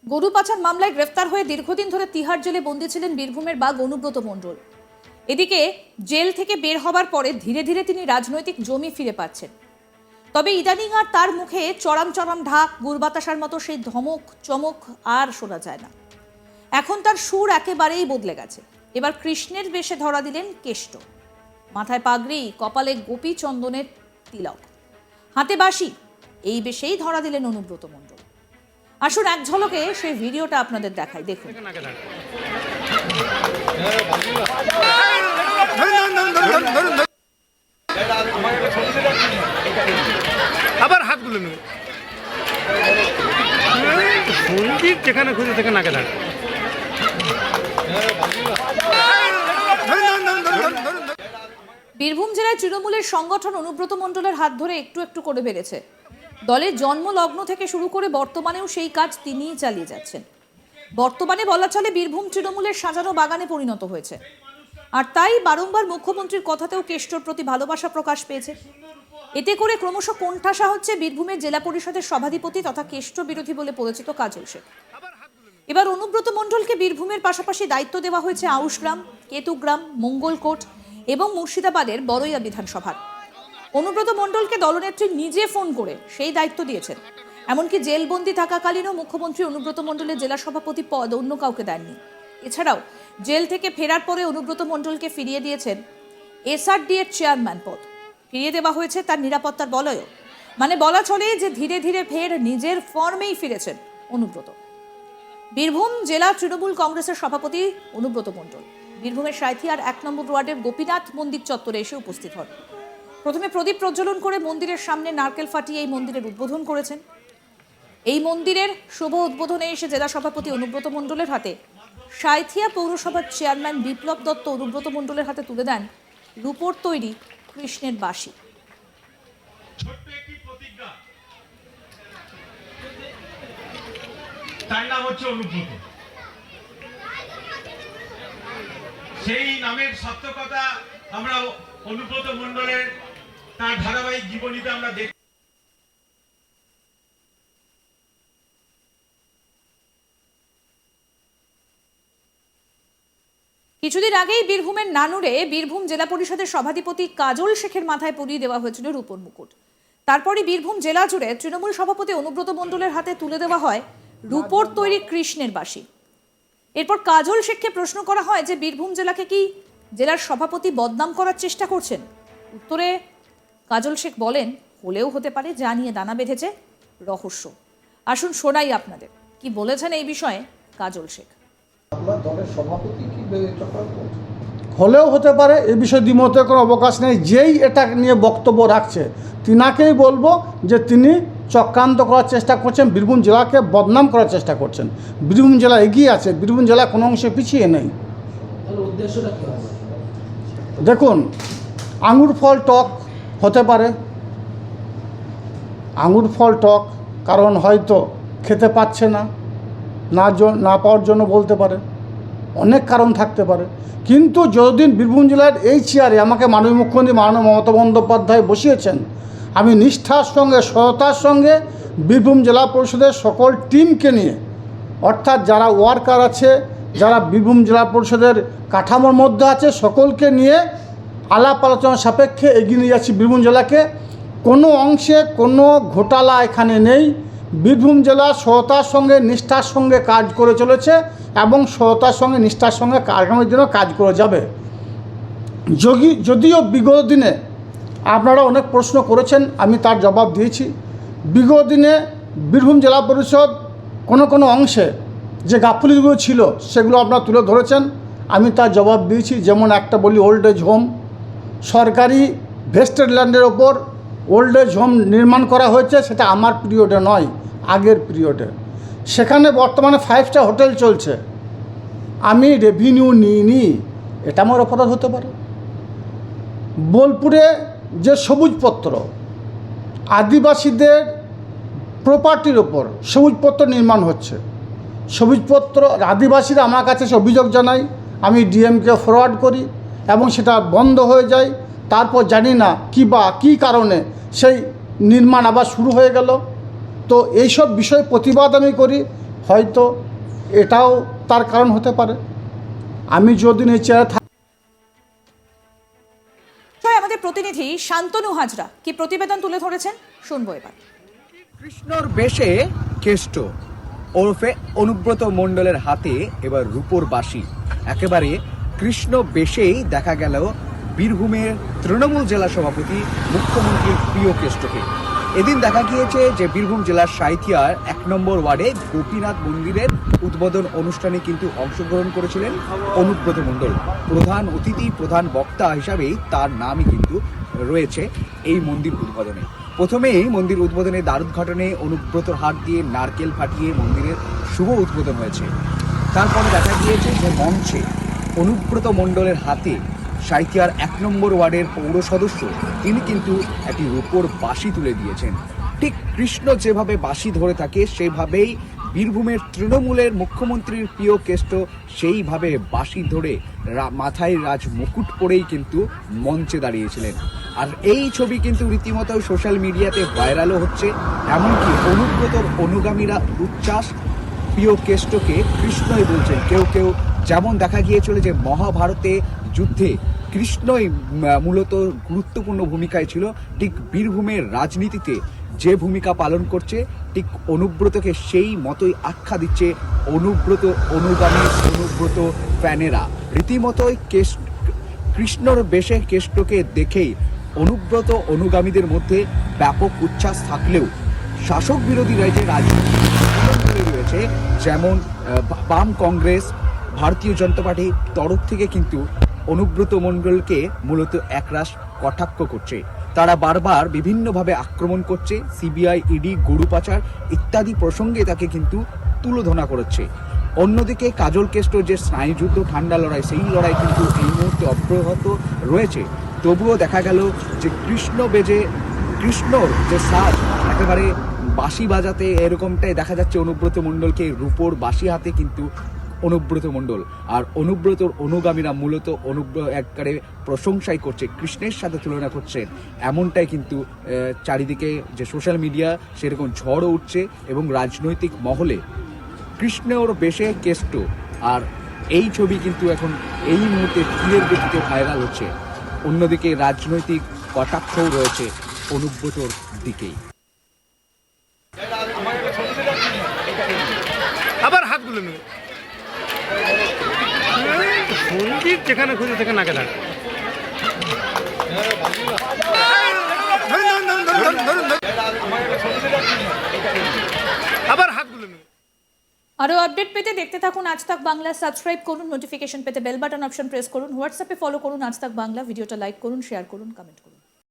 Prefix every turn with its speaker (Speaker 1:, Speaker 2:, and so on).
Speaker 1: গরু পাচার মামলায় গ্রেফতার হয়ে দীর্ঘদিন ধরে তিহার জেলে বন্দী ছিলেন বীরভূমের বাঘ অনুব্রত মণ্ডল। এদিকে জেল থেকে বের হবার পরে ধীরে ধীরে তিনি রাজনৈতিক জমি ফিরে পাচ্ছেন। তবে ইদানিং আর তার মুখে চড়াম চড়াম ঢাক গুড়বাতাসার মতো সেই ধমক চমক আর শোনা যায় না। এখন তার সুর একেবারেই বদলে গেছে। এবার কৃষ্ণের বেশে ধরা দিলেন কেষ্ট। মাথায় পাগড়ি, কপালে গোপী চন্দনের তিলক, হাতে বাঁশি, এই বেশেই ধরা দিলেন অনুব্রত মণ্ডল। আসুন এক ঝলকে সেই ভিডিওটা আপনাদের দেখাই, দেখুন।
Speaker 2: আবার হাতগুলো নেবে সন্দীপ যেখানে খুঁজে সেখানে নাকে থাকে।
Speaker 1: বীরভূম জেলায় তৃণমূলের সংগঠন অনুব্রত মণ্ডলের হাত ধরে একটু একটু করে বেড়েছে। দলের জন্মলগ্ন থেকে শুরু করে বর্তমানেও সেই কাজ তিনিই চালিয়ে যাচ্ছেন। বর্তমানে বলা চলে বীরভূম তৃণমূলের সাজানো বাগানে পরিণত হয়েছে। আর তাই বারংবার মুখ্যমন্ত্রীর কথাতেও কেষ্টর প্রতি ভালোবাসা প্রকাশ পেয়েছে। এতে করে ক্রমশ কোণঠাসা হচ্ছে বীরভূমের জেলা পরিষদের সভাধিপতি তথা কেষ্ট বিরোধী বলে পরিচিত কাজল শেখ। এবার অনুব্রত মণ্ডলকে বীরভূমের পাশাপাশি দায়িত্ব দেওয়া হয়েছে আউশগ্রাম, কেতুগ্রাম, মঙ্গলকোট এবং মুর্শিদাবাদের বড়ইয়া বিধানসভার। অনুব্রত মণ্ডলকে দলনেত্রী নিজে ফোন করে সেই দায়িত্ব দিয়েছেন। এমনকি জেলবন্দি থাকাকালীনও মুখ্যমন্ত্রী অনুব্রত মণ্ডলের জেলা সভাপতি পদ অন্য কাউকে দেননি। এছাড়াও জেল থেকে ফেরার পরে অনুব্রত মণ্ডলকে ফিরিয়ে দিয়েছেন এসআরডি এর চেয়ারম্যান পদ। ফিরিয়ে দেওয়া হয়েছে তার নিরাপত্তার বলয়ও। মানে বলা চলে যে ধীরে ধীরে ফের নিজের ফর্মেই ফিরেছেন অনুব্রত। বীরভূম জেলা তৃণমূল কংগ্রেসের সভাপতি অনুব্রত মণ্ডল বীরভূমের সাঁইথিয়ার 1 নম্বর ওয়ার্ডের গোপীনাথ মন্দির চত্বরে এসে উপস্থিত হন। প্রথমে প্রদীপ প্রজ্বলন করে মন্দিরের সামনে নারকেল ফাটিয়ে এই মন্দিরের উদ্বোধন করেছেন। এই মন্দিরের শুভ উদ্বোধনে এসে জেলা সভাপতি অনুব্রত মণ্ডলের হাতে সাঁইথিয়া পৌরসভার চেয়ারম্যান বিপ্লব দত্ত অনুব্রত মণ্ডলের হাতে তুলে দেন রূপোর তৈরি কৃষ্ণের বাঁশি।
Speaker 3: তার নাম হচ্ছে অনুব্রত। সেই নামের সার্থকতা আমরা অনুব্রত মণ্ডলের তার ধারাবাহিক জীবনীতে আমরা দেখি।
Speaker 1: কিছুদিন আগেই বীরভূমের নানুরে বীরভূম জেলা পরিষদের সভাধিপতি কাজল শেখের মাথায় পরিয়ে দেওয়া হয়েছিল রূপোর মুকুট। তারপরই বীরভূম জেলা জুড়ে তৃণমূল সভাপতি অনুব্রত মণ্ডলের হাতে তুলে দেওয়া হয় রূপোর তৈরি কৃষ্ণের বাঁশি। এরপর কাজল শেখকে প্রশ্ন করা হয় যে বীরভূম জেলাকে কি জেলার সভাপতি বদনাম করার চেষ্টা করছেন। উত্তরে কাজল শেখ বলেন, হলেও হতে পারে, যা নিয়ে দানা বেঁধেছে রহস্য। আসুন শোনাই আপনাদের কি বলেছেন এই বিষয়ে কাজল শেখ।
Speaker 4: হলেও হতে পারে, এ বিষয়ে দ্বিমতের কোনো অবকাশ নেই। যেই এটা নিয়ে বক্তব্য রাখছে তিনাকেই বলবো যে তিনি চক্রান্ত করার চেষ্টা করছেন, বীরভূম জেলাকে বদনাম করার চেষ্টা করছেন। বীরভূম জেলা এগিয়ে আছে, বীরভূম জেলা কোনো অংশে পিছিয়ে নেই। দেখুন, আঙুর ফল টক হতে পারে। আঙুর ফল টক কারণ হয়তো খেতে পাচ্ছে না পাওয়ার জন্য বলতে পারে, অনেক কারণ থাকতে পারে। কিন্তু যতদিন বীরভূম জেলার এই চেয়ারে আমাকে মাননীয় মুখ্যমন্ত্রী মাননীয় মমতা বন্দ্যোপাধ্যায় বসিয়েছেন, আমি নিষ্ঠার সঙ্গে সততার সঙ্গে বীরভূম জেলা পরিষদের সকল টিমকে নিয়ে, অর্থাৎ যারা ওয়ার্কার আছে, যারা বীরভূম জেলা পরিষদের কাঠামোর মধ্যে আছে, সকলকে নিয়ে আলাপ আলোচনা সাপেক্ষে এগিয়ে নিয়ে যাচ্ছি বীরভূম জেলাকে। কোনো অংশে কোনো ঘোটালা এখানে নেই। বীরভূম জেলা সততার সঙ্গে নিষ্ঠার সঙ্গে কাজ করে চলেছে এবং সততার সঙ্গে নিষ্ঠার সঙ্গে আগামী দিনেও কাজ করে যাবে। যদিও বিগত দিনে আপনারা অনেক প্রশ্ন করেছেন, আমি তার জবাব দিয়েছি। বিগত দিনে বীরভূম জেলা পরিষদ কোনো অংশে যে গাফিলতিগুলো ছিল সেগুলো আপনারা তুলে ধরেছেন, আমি তার জবাব দিয়েছি। যেমন একটা বলি, ওল্ড এজ হোম, সরকারি ভেস্টেড ল্যান্ডের ওপর ওল্ড এজ হোম নির্মাণ করা হয়েছে, সেটা আমার পিরিয়ডে নয়, আগের পিরিয়ডে। সেখানে বর্তমানে 5 স্টার হোটেল চলছে, আমি রেভিনিউ নিইনি, এটা আমার অপরাধ হতে পারে। বোলপুরে যে সবুজপত্র, আদিবাসীদের প্রপার্টির ওপর সবুজপত্র নির্মাণ হচ্ছে, সবুজপত্র আদিবাসীরা আমার কাছে সে অভিযোগ জানায়, আমি ডিএমকে ফরওয়ার্ড করি এবং সেটা বন্ধ হয়ে যায়। তারপর জানি না কী কারণে সেই নির্মাণ আবার শুরু হয়ে গেল। তো এইসব বিষয়ে প্রতিবাদ আমি করি। হয়তো এটাও তার কারণ হতে পারে। আমি যদিন এই চেয়ারে
Speaker 1: আমাদের প্রতিনিধি শান্তনু হাজরা কি প্রতিবেদন তুলে ধরেছেন শুনবো এবার।
Speaker 5: কৃষ্ণর বেশে কেষ্ট ওরফে অনুব্রত মণ্ডলের হাতে এবার রূপোর বাঁশি। একেবারে কৃষ্ণ বেশেই দেখা গেল বীরভূমের তৃণমূল জেলা সভাপতি মুখ্যমন্ত্রীর প্রিয় কেষ্টকে। এদিন দেখা গিয়েছে যে বীরভূম জেলার সাঁইথিয়ার 1 নম্বর ওয়ার্ডে গোপীনাথ মন্দিরের উদ্বোধন অনুষ্ঠানে কিন্তু অংশগ্রহণ করেছিলেন অনুব্রত মণ্ডল। প্রধান অতিথি, প্রধান বক্তা হিসাবেই তার নামই কিন্তু রয়েছে এই মন্দির উদ্বোধনে। প্রথমেই মন্দির উদ্বোধনে দারুদঘাটনে অনুব্রতর হাত দিয়ে নারকেল ফাটিয়ে মন্দিরের শুভ উদ্বোধন হয়েছে। তারপরে দেখা গিয়েছে যে মঞ্চে অনুব্রত মণ্ডলের হাতে সাঁইথিয়ার 1 নম্বর ওয়ার্ডের পৌর সদস্য তিনি কিন্তু একটি রূপোর বাঁশি তুলে দিয়েছেন। ঠিক কৃষ্ণ যেভাবে বাঁশি ধরে থাকে সেভাবেই বীরভূমের তৃণমূলের মুখ্যমন্ত্রীর প্রিয় কেষ্ট সেইভাবে বাঁশি ধরে মাথায় রাজ মুকুট পরেই কিন্তু মঞ্চে দাঁড়িয়েছিলেন। আর এই ছবি কিন্তু রীতিমতো সোশ্যাল মিডিয়াতে ভাইরালও হচ্ছে। এমনকি অনুব্রতর অনুগামীরা উচ্ছ্বাস প্রিয় কেষ্টকে কৃষ্ণই বলছেন। কেউ কেউ যেমন দেখা গিয়েছিল যে মহাভারতে যুদ্ধে কৃষ্ণই মূলত গুরুত্বপূর্ণ ভূমিকায় ছিল, ঠিক বীরভূমের রাজনীতিতে যে ভূমিকা পালন করছে ঠিক অনুব্রতকে সেই মতোই আখ্যা দিচ্ছে অনুব্রত অনুগামী, অনুব্রত ফ্যানেরা। রীতিমতোই কৃষ্ণর বেশে কেষ্টকে দেখেই অনুব্রত অনুগামীদের মধ্যে ব্যাপক উচ্ছ্বাস থাকলেও শাসক বিরোধীরা যে রাজনীতি রয়েছে, যেমন বাম কংগ্রেস, ভারতীয় জনতা পার্টির তরফ থেকে কিন্তু অনুব্রত মণ্ডলকে মূলত একরাশ কটাক্ষ করছে। তারা বারবার বিভিন্নভাবে আক্রমণ করছে, সিবিআই, ইডি, গরু পাচার ইত্যাদি প্রসঙ্গে তাকে কিন্তু তুলোধনা করছে। অন্যদিকে কাজল কেষ্টর যে স্নায়ুযুদ্ধ, ঠান্ডা লড়াই, সেই লড়াই কিন্তু এই মুহূর্তে অব্যাহত রয়েছে। তবুও দেখা গেল যে কৃষ্ণর যে সাজ, একেবারে বাঁশি বাজাতে এরকমটাই দেখা যাচ্ছে অনুব্রত মণ্ডলকে। রূপোর বাঁশি হাতে কিন্তু অনুব্রত মণ্ডল, আর অনুব্রতর অনুগামীরা মূলত একবারে প্রশংসাই করছে, কৃষ্ণের সাথে তুলনা করছেন। এমনটাই কিন্তু চারিদিকে যে সোশ্যাল মিডিয়া সেরকম ঝড়ও উঠছে এবং রাজনৈতিক মহলে কৃষ্ণর বেশে কেষ্ট আর এই ছবি কিন্তু এখন এই মুহূর্তে তীরের গতিতে ভাইরাল হচ্ছে। অন্যদিকে রাজনৈতিক কটাক্ষও রয়েছে অনুব্রতর দিকেই।
Speaker 2: আবার হাতগুলো নেবে সন্দীপ যেখানে খুঁজে সেখানে নাকে ধাক্কা। আবার হাতগুলো নেবে।
Speaker 1: আরও আপডেট পেতে দেখতে থাকুন আজ তাক বাংলা। সাবস্ক্রাইব করুন, নোটিফিকেশন পেতে বেল বাটন অপশন প্রেস করুন, হোয়াটসঅ্যাপে ফলো করুন আজ তাক বাংলা। ভিডিওটা লাইক করুন, শেয়ার করুন, কমেন্ট করুন।